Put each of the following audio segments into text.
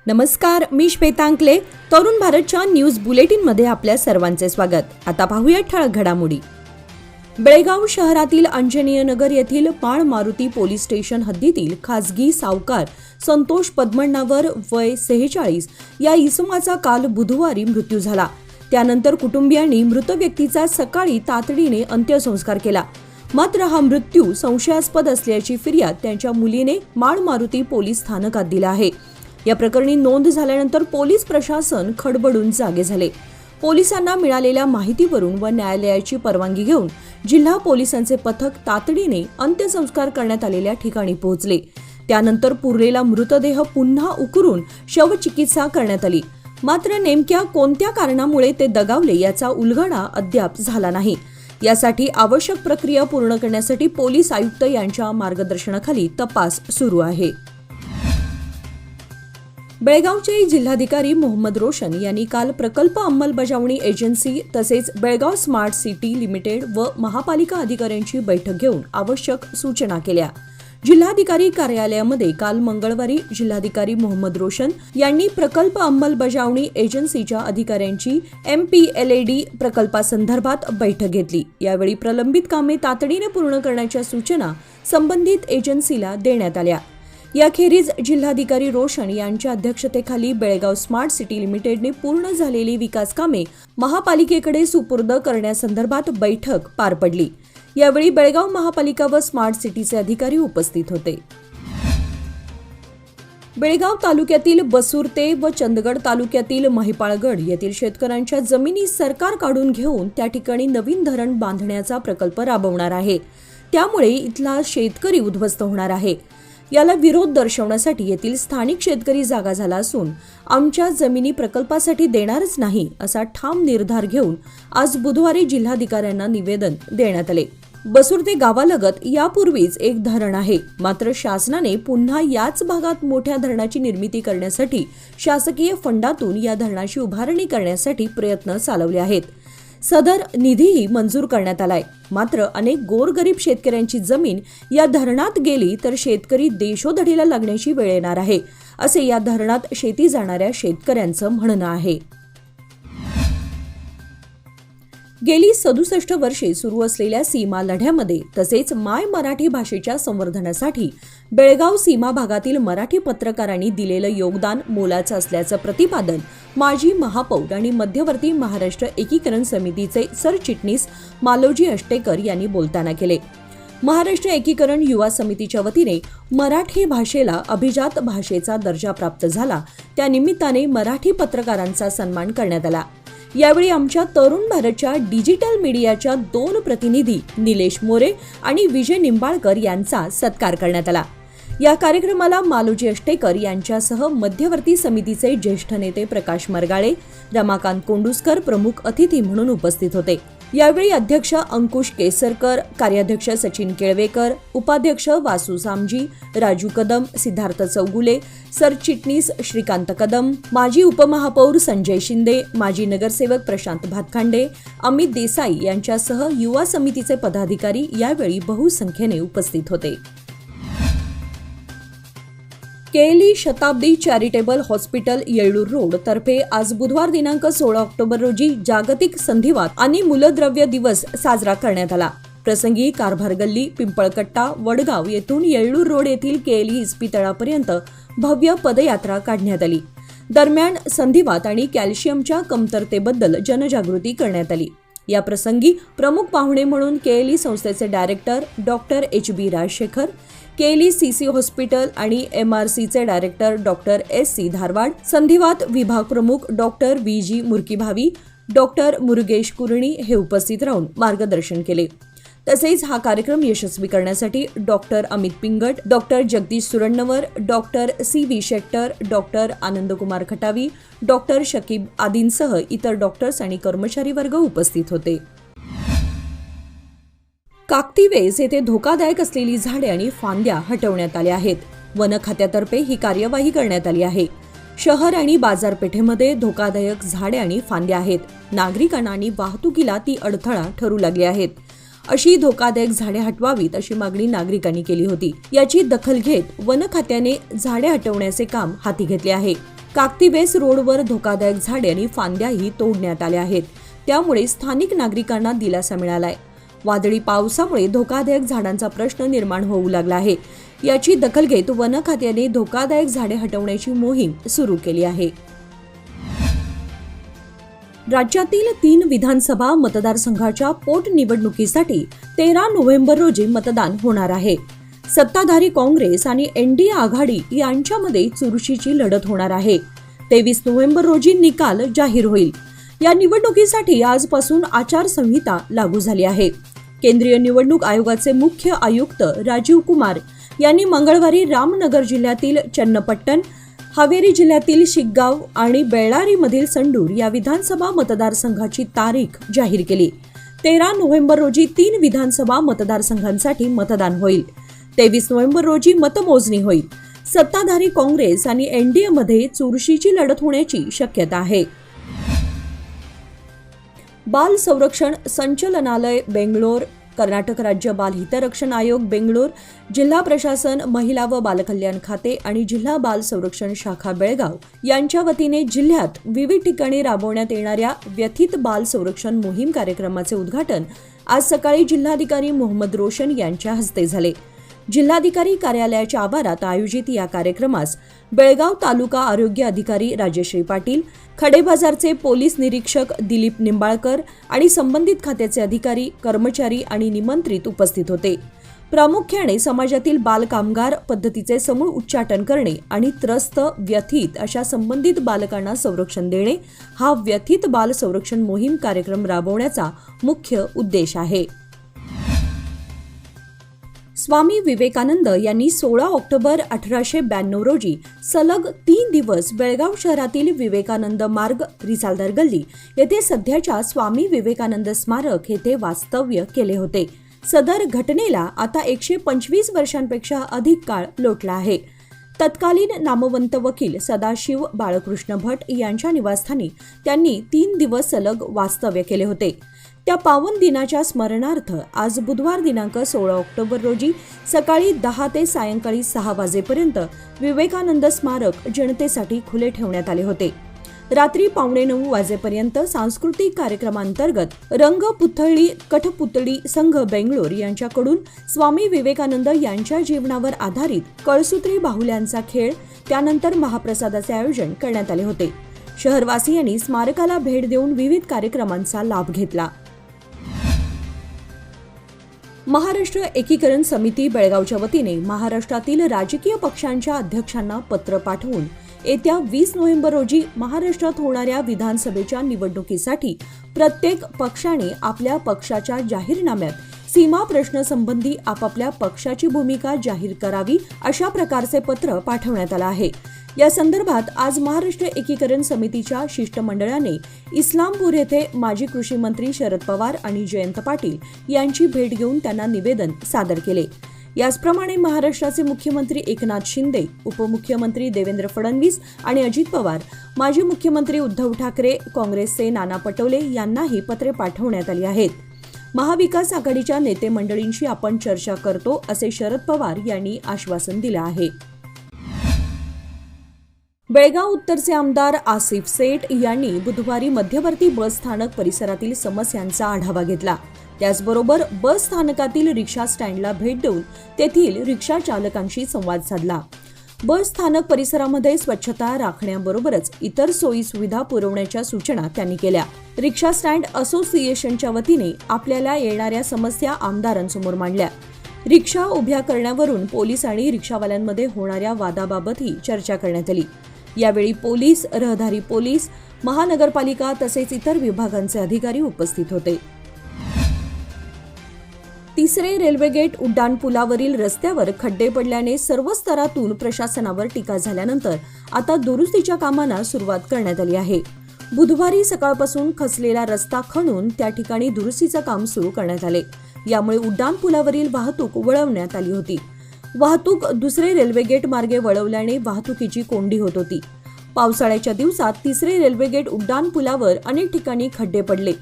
नमस्कार, मी श्वेतांकले. तरुण भारतच्या न्यूज बुलेटिनमध्ये आपल्या सर्वांचे स्वागत. आता पाहूया ठळक घडामोडी. बेळगाव शहरातील अंजनेय नगर येथील माळ मारुती पोलीस स्टेशन हद्दीतील खासगी सावकार संतोष पद्मण्णावर वय 46 या इसमाचा काल बुधवारी मृत्यू झाला. त्यानंतर कुटुंबियांनी मृत व्यक्तीचा सकाळी तातडीने अंत्यसंस्कार केला. मात्र हा मृत्यू संशयास्पद असल्याची फिर्याद त्यांच्या मुलीने माळ मारुती पोलीस स्थानकात दिला आहे. या प्रकरणी नोंद झाल्यानंतर पोलीस प्रशासन खडबडून जागे झाले. पोलिसांना मिळालेल्या माहितीवरून व न्यायालयाची परवानगी घेऊन जिल्हा पोलिसांचे पथक तातडीने अंत्यसंस्कार करण्यात आलेल्या ठिकाणी पोहोचले. त्यानंतर पुरलेला मृतदेह पुन्हा उकरून शवचिकित्सा करण्यात आली. मात्र नेमक्या कोणत्या कारणामुळे ते दगावले याचा उलगडा अद्याप झाला नाही. यासाठी आवश्यक प्रक्रिया पूर्ण करण्यासाठी पोलीस आयुक्त यांच्या मार्गदर्शनाखाली तपास सुरू आहे. बेळगावचे जिल्हाधिकारी मोहम्मद रोशन यांनी काल प्रकल्प अंमलबजावणी एजन्सी तसेच बेळगाव स्मार्ट सिटी लिमिटेड व महापालिका अधिकाऱ्यांची बैठक घेऊन आवश्यक सूचना केल्या. जिल्हाधिकारी कार्यालयामध्ये काल मंगळवारी जिल्हाधिकारी मोहम्मद रोशन यांनी प्रकल्प अंमलबजावणी एजन्सीच्या अधिकाऱ्यांची MPLAD प्रकल्पासंदर्भात बैठक घेतली. यावेळी प्रलंबित कामे तातडीने पूर्ण करण्याच्या सूचना संबंधित एजन्सीला देण्यात आल्या. याखेरीज जिल्हाधिकारी रोशन यांच्या अध्यक्षतेखाली बेळगाव स्मार्ट सिटी लिमिटेडने पूर्ण झालेली विकास कामे महापालिकेकडे सुपूर्द करण्यासंदर्भात बैठक पार पडली. यावेळी बेळगाव महापालिका व स्मार्ट सिटीचे अधिकारी उपस्थित होते. बेळगाव तालुक्यातील बसुर्ते व चंदगड तालुक्यातील महिपाळगड येथील शेतकऱ्यांच्या जमिनी सरकार काढून घेऊन त्या ठिकाणी नवीन धरण बांधण्याचा प्रकल्प राबवणार आहे. त्यामुळे इथला शेतकरी उद्ध्वस्त होणार आहे. याला विरोध दर्शवण्यासाठी येथील स्थानिक शेतकरी जागा झाला असून आमच्या जमिनी प्रकल्पासाठी देणारच नाही असा ठाम निर्धार घेऊन आज बुधवारी जिल्हाधिकाऱ्यांना निवेदन देण्यात आले. बसुर्ते गावालगत यापूर्वीच एक धरण आहे. मात्र शासनाने पुन्हा याच भागात मोठ्या धरणाची निर्मिती करण्यासाठी शासकीय फंडातून या धरणाची उभारणी करण्यासाठी प्रयत्न चालवले आहेत. सदर निधीही मंजूर करण्यात आलाय. मात्र अनेक गोरगरीब शेतकऱ्यांची जमीन या धरणात गेली तर शेतकरी देशोधडीला लागण्याची वेळ येणार आहे, असे या धरणात शेती जाणाऱ्या शेतकऱ्यांचं म्हणणं आहे. गेली 67 वर्षे सुरू असलेल्या सीमा लढ्यामध्ये तसेच माय मराठी भाषेच्या संवर्धनासाठी बेळगाव सीमा भागातील मराठी पत्रकारांनी दिलेलं योगदान मोलाचं असल्याचं प्रतिपादन माजी महापौर आणि मध्यवर्ती महाराष्ट्र एकीकरण समितीचे सरचिटणीस मालोजी अष्टेकर यांनी बोलताना केले. महाराष्ट्र एकीकरण युवा समितीच्या वतीने मराठी भाषेला अभिजात भाषेचा दर्जा प्राप्त झाला. त्या निमित्ताने मराठी पत्रकारांचा सन्मान करण्यात आला. यावेळी आमच्या तरुण भारतच्या डिजिटल मीडियाच्या 2 प्रतिनिधी निलेश मोरे आणि विजय निंबाळकर यांचा सत्कार करण्यात आला. या कार्यक्रमाला मालोजी अष्टेकर यांच्यासह मध्यवर्ती समितीचे ज्येष्ठ नेते प्रकाश मरगाळे, रमाकांत कोंडुस्कर प्रमुख अतिथी म्हणून उपस्थित होते. यावेळी अध्यक्ष अंकुश केसरकर, कार्याध्यक्ष सचिन केळवेकर, उपाध्यक्ष वासू सामजी, राजू कदम, सिद्धार्थ चौगुले, सरचिटणीस श्रीकांत कदम, माजी उपमहापौर संजय शिंदे, माजी नगरसेवक प्रशांत भातखांडे, अमित देसाई यांच्यासह युवा समितीचे पदाधिकारी यावेळी बहुसंख्येने उपस्थित होते. केएलई शताब्दी चॅरिटेबल हॉस्पिटल येळ्ळूर रोड तर्फे आज बुधवार दिनांक 16 ऑक्टोबर रोजी जागतिक संधिवात आणि मूलद्रव्य दिवस साजरा करण्यात आला. प्रसंगी कारभार गल्ली, पिंपळकट्टा, वडगाव येथून येळ्ळूर रोड येथील केएलई इस्पितळापर्यंत भव्य पदयात्रा काढण्यात आली. दरम्यान संधिवात आणि कॅल्शियमच्या कमतरतेबद्दल जनजागृती करण्यात आली. या प्रसंगी प्रमुख पाहुणे म्हणून केएलई संस्थेचे director doctor HB Rajshekhar, KLE CC hospital आणि MRCचे डायरेक्टर डॉक्टर SC धारवाड, संधिवात विभाग प्रमुख doctor VG Murkibhavi, doctor Murugesh Kurani हे उपस्थित राहून मार्गदर्शन केले. तसेच हा कार्यक्रम यशस्वी करण्यासाठी doctor Amit Pingat, doctor Jagdish Surannavar, doctor CV Shettar, doctor Anandkumar Khatavi, doctor Shakib आदींसह इतर डॉक्टर्स आणि कर्मचारी वर्ग उपस्थित होते. काकतीवेस येथे धोकादायक असलेली झाडे आणि फांद्या हटवण्यात आल्या आहेत. वन खात्यातर्फे ही कार्यवाही करण्यात आली आहे. शहर आणि बाजारपेठेमध्ये धोकादायक झाडे आणि फांद्या आहेत. नागरिकांना आणि वाहतुकीला ती अडथळा ठरू लागली आहेत. अशी धोकादायक झाडे हटवावीत अशी मागणी नागरिकांनी केली होती. याची दखल घेत वन खात्याने झाडे हटवण्याचे काम हाती घेतले आहे. काकतीवेस रोडवर धोकादायक झाडे आणि फांद्याही तोडण्यात आल्या आहेत. त्यामुळे स्थानिक नागरिकांना दिलासा मिळालाय. वादळी पावसामुळे धोकादायक झाडांचा प्रश्न निर्माण होऊ लागला आहे. याची दखल घेत वन खात्याने धोकादायक झाडे हटवण्याची मोहीम सुरू केली आहे. राज्यातील 3 विधानसभा मतदारसंघाच्या पोटनिवडणुकीसाठी 13 नोव्हेंबर रोजी मतदान होणार आहे. सत्ताधारी काँग्रेस आणि एनडीए आघाडी यांच्यामध्ये चुरशीची लढत होणार आहे. 23 नोव्हेंबर रोजी निकाल जाहीर होईल. या निवडणुकीसाठी आजपासून आचारसंहिता लागू झाली आहे. केंद्रीय निवडणूक आयोगाचे मुख्य आयुक्त राजीव कुमार यांनी मंगळवारी रामनगर जिल्ह्यातील चन्नपट्टण, हावेरी जिल्ह्यातील शिग्गाव आणि बेळ्ळारीमधील संडूर या विधानसभा मतदारसंघाची तारीख जाहीर केली. 13 नोव्हेंबर रोजी 3 विधानसभा मतदारसंघांसाठी मतदान होईल. 23 नोव्हेंबर रोजी मतमोजणी होईल. सत्ताधारी काँग्रेस आणि एनडीएमध्ये चुरशीची लढत होण्याची शक्यता आहे. बाल संरक्षण संचालनालय बेंगलोर, कर्नाटक राज्य बाल हितरक्षण आयोग बेंगलोर, जिल्हा प्रशासन, महिला व बालकल्याण खाते आणि जिल्हा बाल संरक्षण शाखा बेळगाव यांच्या वतीने जिल्ह्यात विविध ठिकाणी राबवण्यात येणाऱ्या व्यथित बाल संरक्षण मोहीम कार्यक्रमाचे उद्घाटन आज सकाळी जिल्हाधिकारी मोहम्मद रोशन यांच्या हस्ते झाले. जिल्हाधिकारी कार्यालयाच्या आवारात आयोजित या कार्यक्रमास बेळगाव तालुका आरोग्य अधिकारी राजेश्री पाटील, खडेबाजारचे पोलीस निरीक्षक दिलीप निंबाळकर आणि संबंधित खात्याचे अधिकारी, कर्मचारी आणि निमंत्रित उपस्थित होते. प्रामुख्याने समाजातील बाल कामगार पद्धतीचे समूळ उच्चाटन करणे आणि त्रस्त, व्यथित अशा संबंधित बालकांना संरक्षण देणे हा व्यथित बाल संरक्षण मोहीम कार्यक्रम राबवण्याचा मुख्य उद्देश आहे. स्वामी विवेकानंद यांनी 16 ऑक्टोबर 1892 रोजी सलग 3 दिवस बेळगाव शहरातील विवेकानंद मार्ग, रिसालदार गल्ली येथे सध्याच्या स्वामी विवेकानंद स्मारक येथे वास्तव्य केले होते. सदर घटनेला आता 125 वर्षांपेक्षा अधिक काळ लोटला आहे. तत्कालीन नामवंत वकील सदाशिव बाळकृष्ण भट यांच्या निवासस्थानी त्यांनी 3 दिवस सलग वास्तव्य केले होते. त्या पावन दिनाच्या स्मरणार्थ आज बुधवार दिनांक 16 ऑक्टोबर रोजी सकाळी 10 ते सायंकाळी 6 वाजेपर्यंत विवेकानंद स्मारक जनतेसाठी खुले ठेवण्यात आले होते. रात्री 8:45 वाजेपर्यंत सांस्कृतिक कार्यक्रमांतर्गत रंगपुतळी कठपुतळी संघ बेंगलोर यांच्याकडून स्वामी विवेकानंद यांच्या जीवनावर आधारित कळसूत्री बाहुल्यांचा खेळ, त्यानंतर महाप्रसादाचे आयोजन करण्यात आले होते. शहरवासियांनी स्मारकाला भेट देऊन विविध कार्यक्रमांचा लाभ घेतला. महाराष्ट्र एकीकरण समिती बेळगावच्या वतीने महाराष्ट्रातील राजकीय पक्षांच्या अध्यक्षांना पत्र पाठवून येत्या 20 नोव्हेंबर रोजी महाराष्ट्रात होणाऱ्या विधानसभेच्या निवडणुकीसाठी प्रत्येक पक्षाने आपल्या पक्षाच्या जाहीरनाम्यात सीमा प्रश्नासंबंधी आपापल्या पक्षाची भूमिका जाहीर करावी अशा प्रकारचे पत्र पाठवण्यात आलं आहे. या संदर्भात आज महाराष्ट्र एकीकरण समितीच्या शिष्टमंडळाने इस्लामपूर येथे माजी कृषी मंत्री शरद पवार आणि जयंत पाटील यांची भेट घेऊन त्यांना निवेदन सादर केले. याचप्रमाणे महाराष्ट्राचे मुख्यमंत्री एकनाथ शिंदे, उपमुख्यमंत्री देवेंद्र फडणवीस आणि अजित पवार, माजी मुख्यमंत्री उद्धव ठाकरे, काँग्रेसचे नाना पटोले यांनाही पत्रे पाठवण्यात आली आहेत. महाविकास आघाडीच्या नेते मंडळींशी आपण चर्चा करतो असे शरद पवार यांनी आश्वासन दिलं आहे. बेळगाव उत्तरचे आमदार आसिफ सेठ यांनी बुधवारी मध्यवर्ती बस स्थानक परिसरातील समस्यांचा आढावा घेतला. त्याचबरोबर बस स्थानकातील रिक्षा स्टँडला भेट देऊन तेथील रिक्षा चालकांशी संवाद साधला. बस स्थानक परिसरामध्ये स्वच्छता राखण्याबरोबरच इतर सोयी सुविधा पुरवण्याच्या सूचना त्यांनी केल्या. रिक्षा स्टँड असोसिएशनच्या वतीने आपल्याला येणाऱ्या समस्या आमदारांसमोर मांडल्या. रिक्षा उभ्या करण्यावरून पोलीस आणि रिक्षावाल्यांमध्ये होणाऱ्या वादाबाबतही चर्चा करण्यात आली. यावेळी पोलीस, रहदारी पोलीस, महानगरपालिका तसेच इतर विभागांचे अधिकारी उपस्थित होते. तिसरे रेल्वे गेट उड्डाणपुलावरील रस्त्यावर खड्डे पडल्याने सर्व स्तरातून प्रशासनावर टीका झाल्यानंतर आता दुरुस्तीच्या कामांना सुरुवात करण्यात आली आहे. बुधवारी सकाळपासून खचलेला रस्ता खणून त्या ठिकाणी दुरुस्तीचं काम सुरू करण्यात आले. यामुळे उड्डाणपुलावरील वाहतूक वळवण्यात आली होती. वाहतूक दुसरे रेल्वे गेट मार्गे वळवल्याने वाहतुकीची कोंडी होत होती. पावसाळ्याच्या दिवसात तिसरे रेल्वे गेट उड्डाणपुलावर अनेक ठिकाणी खड्डे पडले.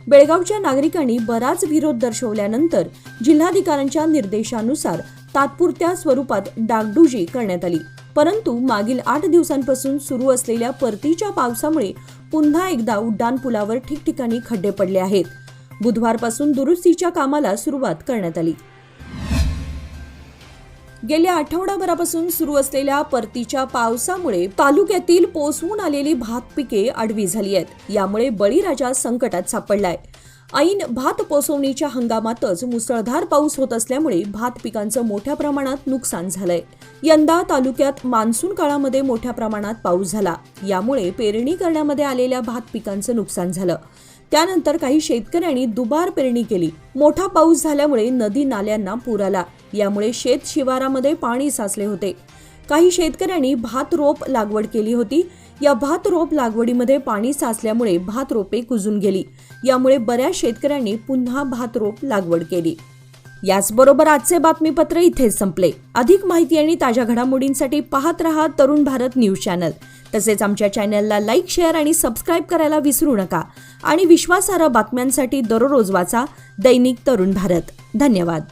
बेळगावच्या नागरिकांनी बराच विरोध दर्शवल्यानंतर जिल्हाधिकाऱ्यांच्या निर्देशानुसार तात्पुरत्या स्वरूपात डागडुजी करण्यात आली. परंतु मागील 8 दिवसांपासून सुरू असलेल्या परतीच्या पावसामुळे पुन्हा एकदा उड्डाणपुलावर ठिकठिकाणी खड्डे पडले आहेत. बुधवारपासून दुरुस्तीच्या कामाला सुरुवात करण्यात आली. गेल्या आठवडाभरापासून सुरू असलेल्या परतीच्या पावसामुळे तालुक्यातील पोसवून आलेली भात पिके आडवी झाली आहेत. यामुळे बळीराजा संकटात सापडलाय. ऐन भात पोसवणीच्या हंगामातच मुसळधार पाऊस होत असल्यामुळे भात पिकांचं मोठ्या प्रमाणात नुकसान झालंय. यंदा तालुक्यात मान्सून काळामध्ये मोठ्या प्रमाणात पाऊस झाला. यामुळे पेरणी करण्यामध्ये आलेल्या भात पिकांचं नुकसान झालं. त्यानंतर काही शेतकऱ्यांनी दुबार पेरणी केली. मोठा पाऊस झाल्यामुळे नदी नाल्यांना पूर आला. यामुळे शेत शिवारामध्ये पाणी साचले होते. काही शेतकऱ्यांनी भात रोप लागवड केली होती. या भात रोप लागवडीमध्ये पाणी साचल्यामुळे भात रोपे कुजून गेली. यामुळे बऱ्याच शेतकऱ्यांनी पुन्हा भात रोप लागवड केली. याचबरोबर आजचे बातमीपत्र इथेच संपले. अधिक माहिती आणि ताज्या घडामोडींसाठी पाहत रहा तरुण भारत न्यूज चॅनल. तसेच आमच्या चॅनलला लाईक, शेअर आणि सबस्क्राईब करायला विसरू नका. आणि विश्वासार्ह बातम्यांसाठी दररोज वाचा दैनिक तरुण भारत. धन्यवाद.